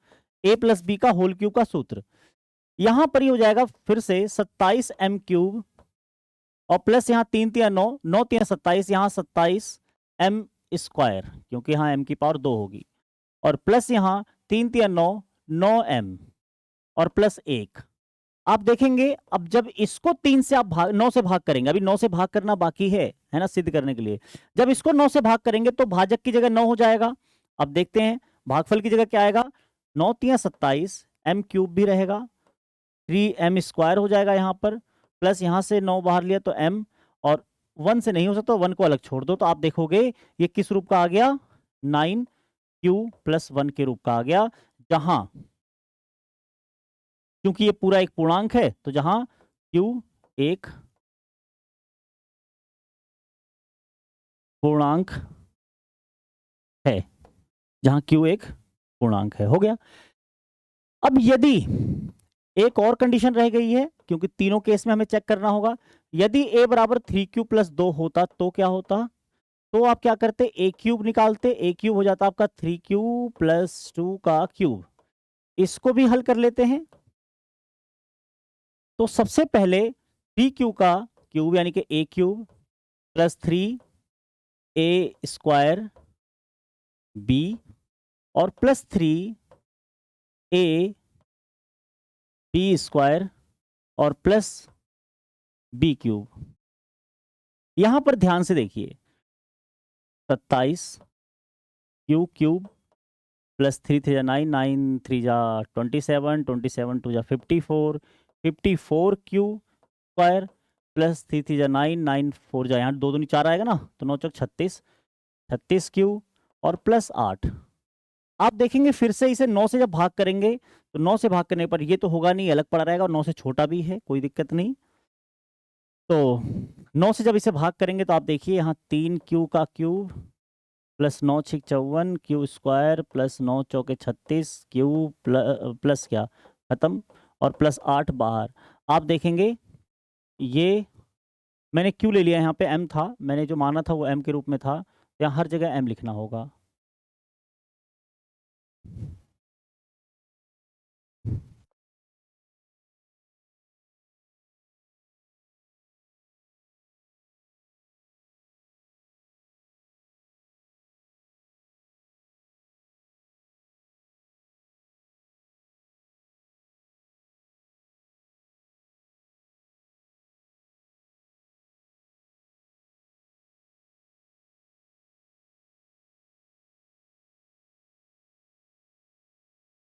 A प्लस B का होल क्यूब का सूत्र। यहां पर ही हो जाएगा फिर से 27m³ और प्लस यहाँ 3 3 9, 9 3 27, यहाँ 27m², क्योंकि यहाँ m की पावर 2 होगी, और प्लस यहाँ 3 3 9, 9m और प्लस 1। आप देखेंगे अब जब इसको 3 से आप 9 से भाग करेंगे, अभी 9 से भाग करना बाकी है ना सिद्ध करने के लिए। जब इसको 9 से भाग करेंगे तो भाजक की जगह 9 हो जाएगा। अब देखते हैं भागफल की जगह क्या आएगा, 9 3 27, m³ भी रहेगा, 3m² हो जाएगा यहाँ पर, प्लस यहाँ से 9 बाहर लिया तो m, और 1 से नहीं हो सकता, 1 को अलग छोड़ दो, तो आप देखोगे ये किस रूप का आ गया, 9q+1 के रूप का आ गया, जहां क्योंकि ये पूरा एक पूर्णांक है तो जहां q एक पूर्णांक है, जहां q एक पूर्णांक है, हो गया। अब यदि एक और कंडीशन रह गई है, क्योंकि तीनों केस में हमें चेक करना होगा, यदि a बराबर 3q+2 होता तो क्या होता, तो आप क्या करते, a³ निकालते, a³ हो जाता आपका 3q+2 का क्यूब। इसको भी हल कर लेते हैं। तो सबसे पहले 3q का क्यूब यानी कि a³ + 3a² b और प्लस 3ab² और प्लस b³। यहां पर ध्यान से देखिए, 27q³ + 3 3 9, 9 3 27, 27 2 54, 54q² + 3 3 9, 9 4 यहाँ 2 दूनी 4 आएगा ना, तो 9 चौक 36, 36q और प्लस 8। आप देखेंगे फिर से इसे 9 से जब भाग करेंगे तो 9 से भाग करने पर ये तो होगा नहीं, अलग पड़ा रहेगा, और 9 से छोटा भी है, कोई दिक्कत नहीं। तो 9 से जब इसे भाग करेंगे तो आप देखिए यहाँ 3q का क्यूब + 9 6 54 q² + 9 चौके 36 q प्लस क्या खत्म, और प्लस 8 बाहर। आप देखेंगे ये मैंने q ले लिया, यहाँ पे m था, मैंने जो माना था वो m के रूप में था, यहाँ हर जगह m लिखना होगा।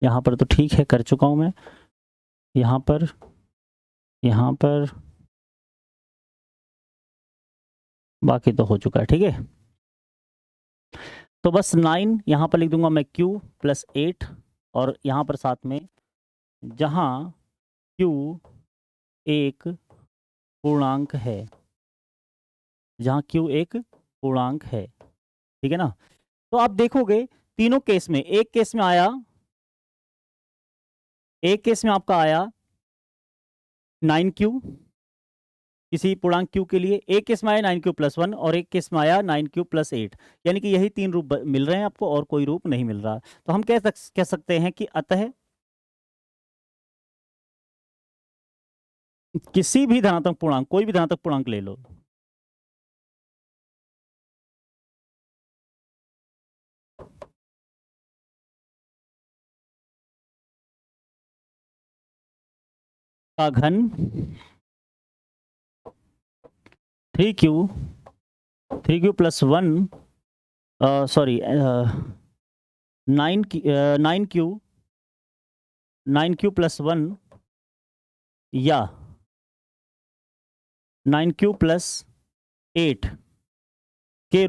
यहाँ पर तो ठीक है, कर चुका हूँ मैं, यहाँ पर बाकी तो हो चुका है, ठीक है। तो बस 9 यहाँ पर लिख दूंगा मैं q + 8, और यहाँ पर साथ में जहाँ q एक पूर्णांक है, जहाँ q एक पूर्णांक है, ठीक है ना। तो आप देखोगे तीनों केस में, एक केस में आपका आया 9q किसी पूर्णांक q के लिए, एक केस में आया 9q+1 और एक केस में आया 9q + 8, यानी कि यही 3 रूप मिल रहे हैं आपको और कोई रूप नहीं मिल रहा। तो हम कह सकते हैं कि अतः किसी भी धनात्मक पूर्णांक, कोई भी धनात्मक पूर्णांक ले लो, का घन 3q + 1 सॉरी 9q + 1 या 9q + 8 के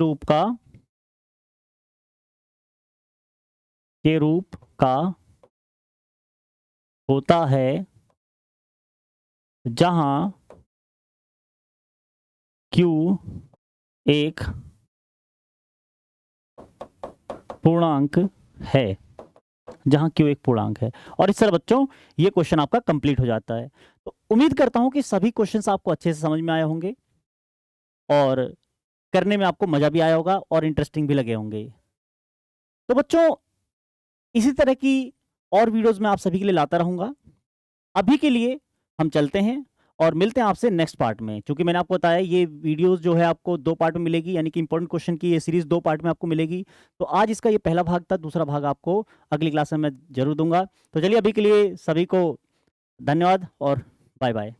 रूप का होता है, जहां q एक पूर्णांक है, जहां q एक पूर्णांक है। और इस तरह बच्चों ये क्वेश्चन आपका कंप्लीट हो जाता है। तो उम्मीद करता हूं कि सभी क्वेश्चंस आपको अच्छे से समझ में आए होंगे और करने में आपको मजा भी आया होगा और इंटरेस्टिंग भी लगे होंगे। तो बच्चों इसी तरह की और वीडियोस मैं आप सभी के लिए लाता रहूंगा। अभी के लिए हम चलते हैं और मिलते हैं आपसे नेक्स्ट पार्ट में। क्योंकि मैंने आपको बताया ये वीडियोस जो है आपको 2 पार्ट में मिलेगी, यानी कि इंपॉर्टेंट क्वेश्चन की ये सीरीज 2 पार्ट में आपको मिलेगी। तो आज इसका ये पहला भाग था, दूसरा भाग आपको अगली क्लास में मैं जरूर दूंगा। तो चलिए अभी के लिए सभी को धन्यवाद और बाय बाय।